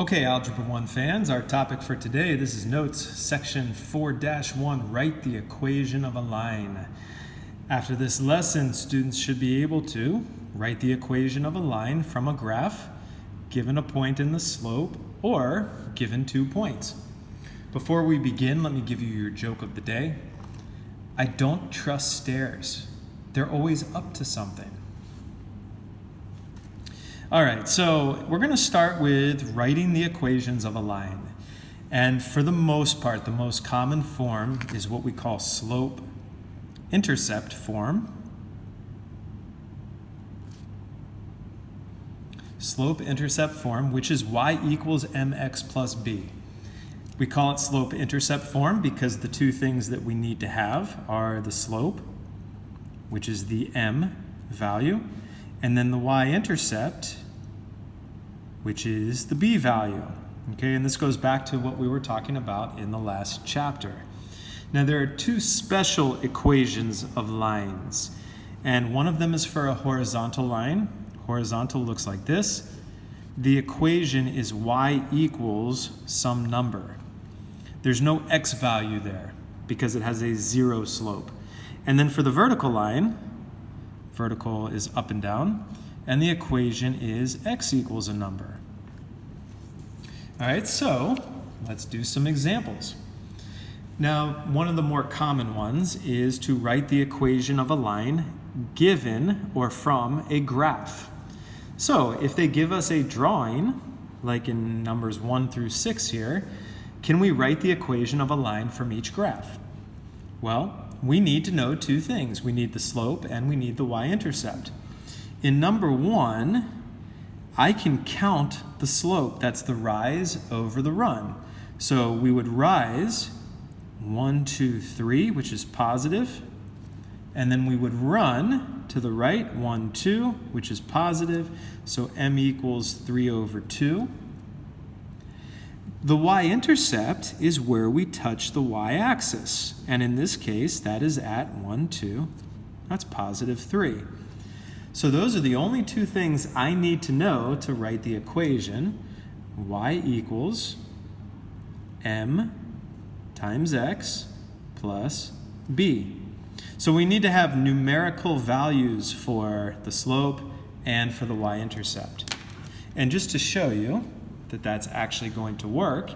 Okay, Algebra 1 fans, our topic for today, this is notes, section 4-1, write the equation of a line. After this lesson, students should be able to write the equation of a line from a graph, given a point in the slope, or given 2 points. Before we begin, let me give you your joke of the day. I don't trust stairs. They're always up to something. All right, so we're going to start with writing the equations of a line. And for the most part, the most common form is what we call slope-intercept form. Slope-intercept form, which is y equals mx plus b. We call it slope-intercept form because the two things that we need to have are the slope, which is the m value, and then the y-intercept, which is the b value. Okay, and this goes back to what we were talking about in the last chapter. Now there are two special equations of lines, and one of them is for a horizontal line. Horizontal looks like this. The equation is y equals some number. There's no x value there because it has a 0 slope. And then for the vertical line, vertical is up and down, and the equation is x equals a number. All right, so let's do some examples. Now, one of the more common ones is to write the equation of a line given or from a graph. So if they give us a drawing, like in numbers 1 through 6 here, can we write the equation of a line from each graph? Well, we need to know two things. We need the slope and we need the y-intercept. In number 1, I can count the slope. That's the rise over the run. So we would rise 1, 2, 3, which is positive. And then we would run to the right, 1, 2, which is positive. So m equals 3 over 2. The y-intercept is where we touch the y-axis. And in this case, that is at 1, 2. That's positive 3. So those are the only two things I need to know to write the equation. Y equals m times x plus b. So we need to have numerical values for the slope and for the y-intercept. And just to show you that that's actually going to work,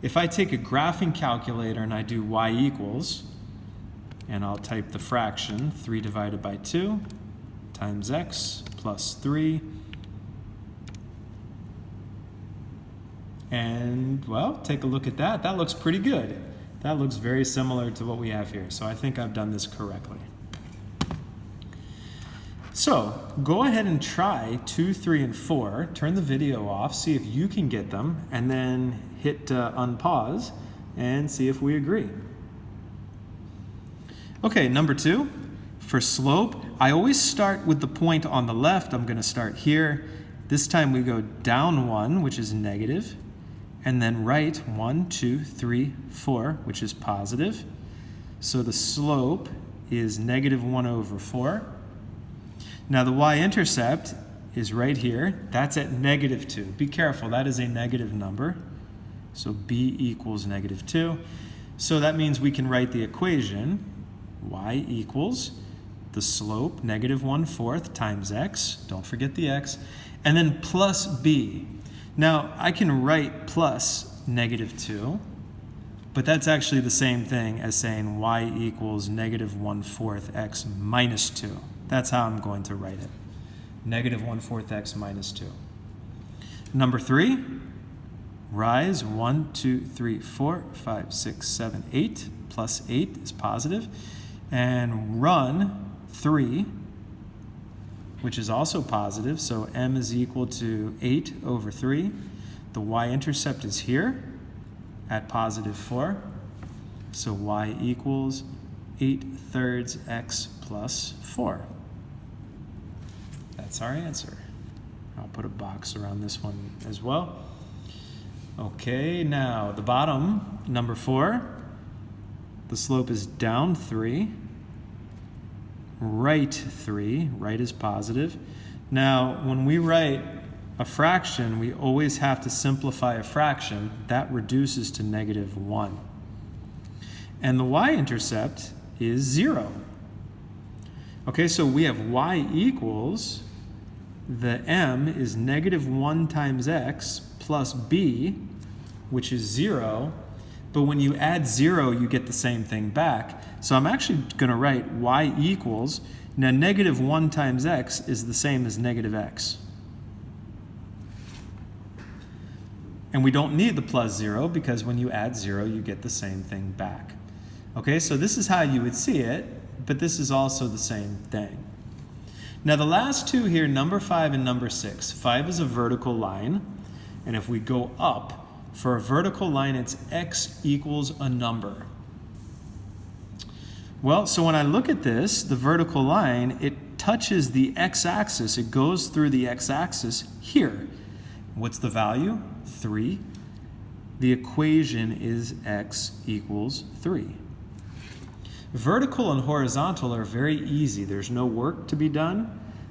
if I take a graphing calculator and I do y equals, and I'll type the fraction 3 divided by 2 times x plus 3, and well, take a look at that. That looks pretty good. That looks very similar to what we have here, so I think I've done this correctly. So go ahead and try 2, 3, and 4. Turn the video off, see if you can get them, and then hit unpause and see if we agree. Okay, number 2, for slope, I always start with the point on the left. I'm going to start here. This time we go down 1, which is negative, and then right 1, 2, 3, 4, which is positive. So the slope is negative 1 over 4. Now the y-intercept is right here. That's at negative 2. Be careful, that is a negative number. So b equals negative 2. So that means we can write the equation y equals the slope, negative 1/4 times x. Don't forget the x. And then plus b. Now I can write plus negative 2, but that's actually the same thing as saying y equals negative 1/4 x minus 2. That's how I'm going to write it. Negative 1/4 x minus 2. Number 3, rise 1, 2, 3, 4, 5, 6, 7, 8. Plus 8 is positive. And run 3, which is also positive. So m is equal to 8 over 3. The y-intercept is here at positive 4. So y equals 8/3 x plus 4. That's our answer. I'll put a box around this one as well. Okay, now the bottom, number 4, the slope is down 3, right 3, right is positive. Now, when we write a fraction, we always have to simplify a fraction. That reduces to -1. And the y-intercept is 0. Okay, so we have y equals, the m is -1 times x plus b, which is 0. But when you add 0, you get the same thing back. So I'm actually going to write y equals, now -1 times x is the same as -x. And we don't need the plus 0 because when you add 0, you get the same thing back. Okay, so this is how you would see it, but this is also the same thing. Now the last two here, number 5 and number 6. 5 is a vertical line, and if we go up, for a vertical line, it's x equals a number. Well, so when I look at this, the vertical line, it touches the x-axis. It goes through the x-axis here. What's the value? 3. The equation is x equals 3. Vertical and horizontal are very easy. There's no work to be done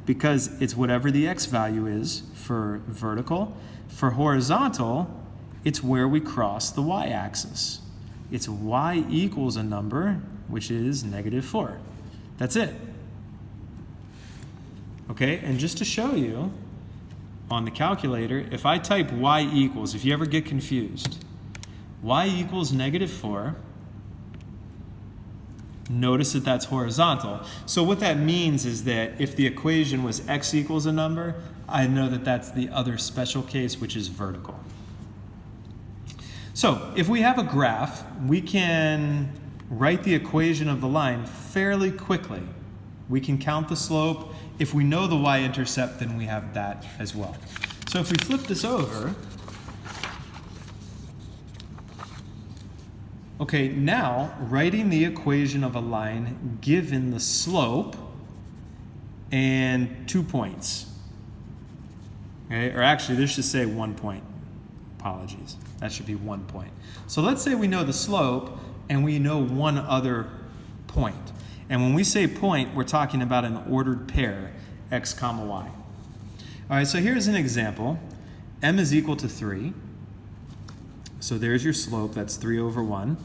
because it's whatever the x value is for vertical. For horizontal, it's where we cross the y-axis. It's y equals a number, which is -4. That's it. Okay, and just to show you, on the calculator, if I type y equals, if you ever get confused, y equals -4, notice that that's horizontal. So what that means is that if the equation was x equals a number, I know that that's the other special case, which is vertical. So if we have a graph, we can write the equation of the line fairly quickly. We can count the slope. If we know the y-intercept, then we have that as well. So if we flip this over, okay, now writing the equation of a line given the slope and 2 points. Okay, or actually, this should say 1 point. Apologies. That should be 1 point. So let's say we know the slope and we know one other point. And when we say point, we're talking about an ordered pair, x comma y. All right, so here's an example. M is equal to 3. So there's your slope, that's 3 over 1.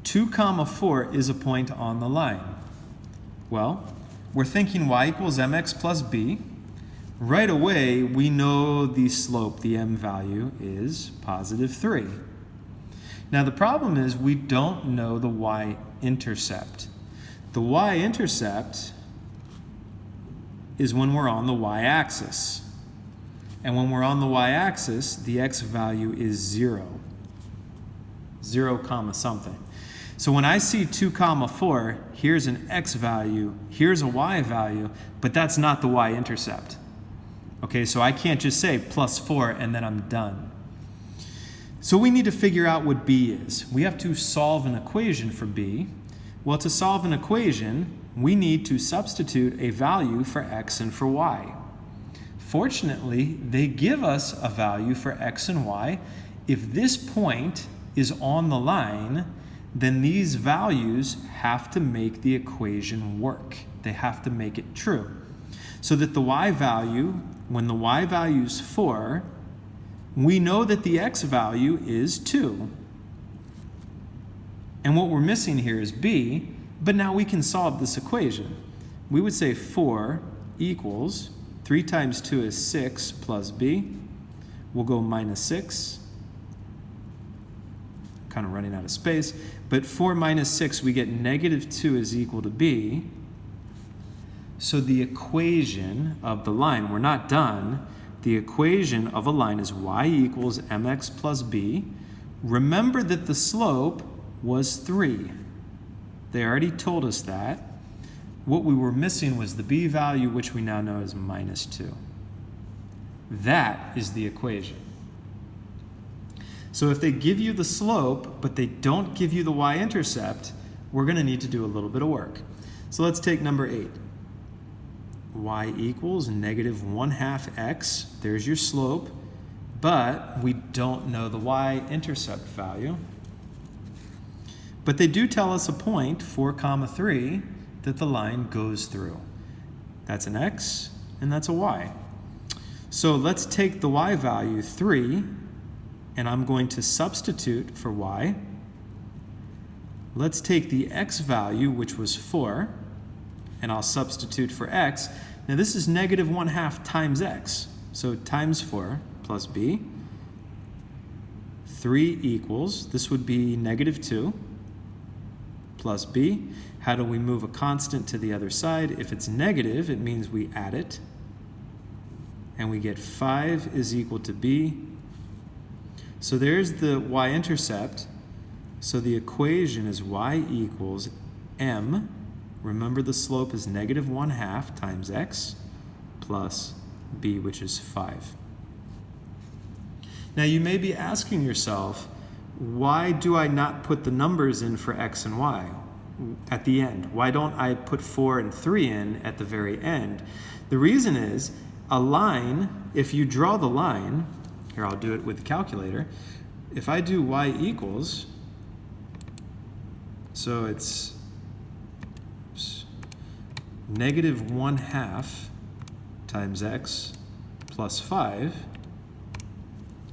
2 comma 4 is a point on the line. Well, we're thinking y equals mx plus b. Right away, we know the slope, the m value, is +3. Now the problem is we don't know the y-intercept. The y-intercept is when we're on the y-axis. And when we're on the y-axis, the x value is 0. 0 comma something. So when I see 2 comma 4, here's an x value, here's a y value, but that's not the y-intercept. Okay, so I can't just say +4 and then I'm done. So we need to figure out what b is. We have to solve an equation for b. Well, to solve an equation, we need to substitute a value for x and for y. Fortunately, they give us a value for x and y. If this point is on the line, then these values have to make the equation work. They have to make it true. So that the y value, when the y value is 4, we know that the x value is 2. And what we're missing here is b, but now we can solve this equation. We would say 4 equals 3 times 2 is 6 plus b. We'll go -6. Kind of running out of space. But 4 minus 6, we get -2 is equal to b. So the equation of the line, we're not done. The equation of a line is y equals mx plus b. Remember that the slope was 3. They already told us that. What we were missing was the b value, which we now know is -2. That is the equation. So if they give you the slope, but they don't give you the y-intercept, we're going to need to do a little bit of work. So let's take number 8. Y equals -1/2 x. There's your slope, but we don't know the y-intercept value. But they do tell us a point, 4 comma 3, that the line goes through. That's an x, and that's a y. So let's take the y value 3, and I'm going to substitute for y. Let's take the x value, which was 4, and I'll substitute for x. Now this is negative 1/2 times x, so times 4 plus b. 3 equals, this would be negative 2 plus b. How do we move a constant to the other side? If it's negative, it means we add it. And we get 5 is equal to b. So there's the y-intercept. So the equation is y equals m. Remember the slope is negative 1/2 times x plus b, which is 5. Now you may be asking yourself, why do I not put the numbers in for x and y at the end? Why don't I put 4 and 3 in at the very end? The reason is, a line, if you draw the line, here I'll do it with the calculator, if I do y equals, so it's negative 1/2 times x plus 5,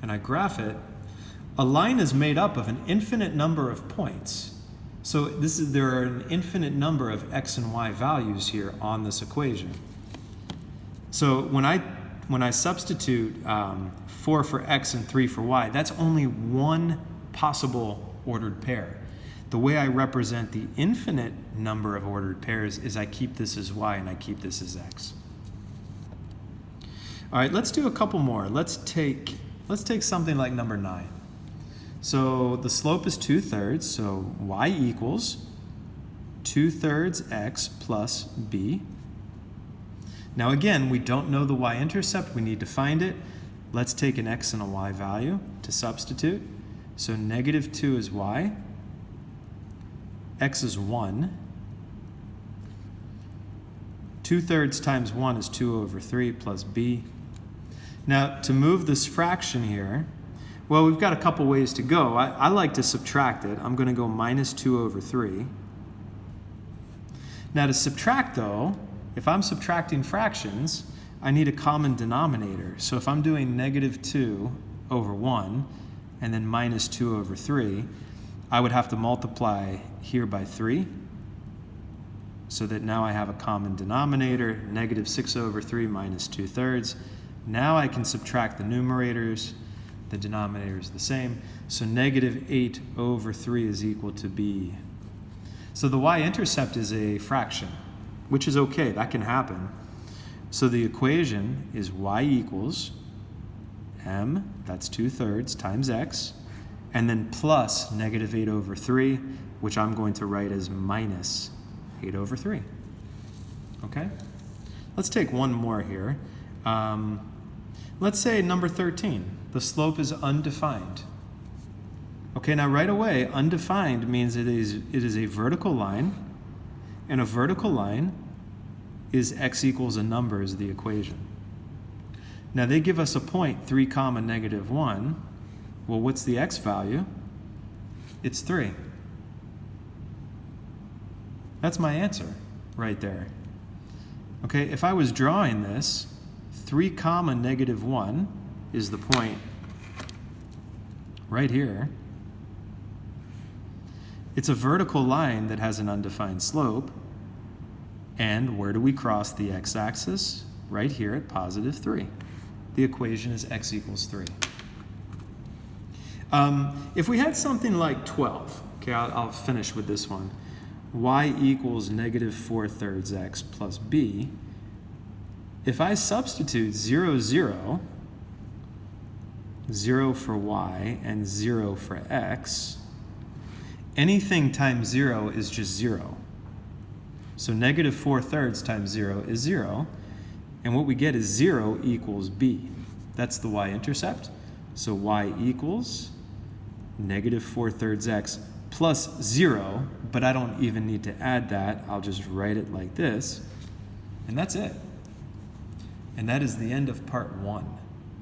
and I graph it, a line is made up of an infinite number of points. So there are an infinite number of x and y values here on this equation. So when I substitute 4 for x and 3 for y, that's only one possible ordered pair. The way I represent the infinite number of ordered pairs is I keep this as y and I keep this as x. All right, let's do a couple more. Let's take something like number 9. So the slope is 2/3, so y equals 2/3 x plus b. Now again, we don't know the y-intercept, we need to find it. Let's take an x and a y value to substitute. So negative 2 is y, x is 1. 2/3 times 1 is 2/3 plus b. Now to move this fraction here, well, we've got a couple ways to go. I like to subtract it. I'm going to go minus 2/3. Now to subtract though, if I'm subtracting fractions, I need a common denominator. So if I'm doing negative 2/1 and then minus 2/3, I would have to multiply here by 3 so that now I have a common denominator, negative 6/3 minus 2/3. Now I can subtract the numerators. The denominator is the same. So negative 8/3 is equal to b. So the y-intercept is a fraction, which is okay, that can happen. So the equation is y equals m, that's 2/3 times x, and then plus negative 8/3, which I'm going to write as minus 8/3. Okay? Let's take one more here. Let's say number 13, the slope is undefined. Okay, now right away, undefined means it is a vertical line, and a vertical line is x equals a number is the equation. Now they give us a point, 3 comma negative 1. Well, what's the x value? It's 3. That's my answer right there. Okay, if I was drawing this, 3 comma negative 1 is the point right here. It's a vertical line that has an undefined slope. And where do we cross the x-axis? Right here at positive 3. The equation is x equals 3. If we had something like 12, okay, I'll finish with this one. Y equals negative 4/3 x plus b. If I substitute 0, 0, 0 for y and 0 for x, anything times 0 is just 0. So negative 4/3 times 0 is 0. And what we get is 0 equals b. That's the y-intercept. So y equals negative 4/3 x plus 0, but I don't even need to add that. I'll just write it like this. And that's it. And that is the end of part 1.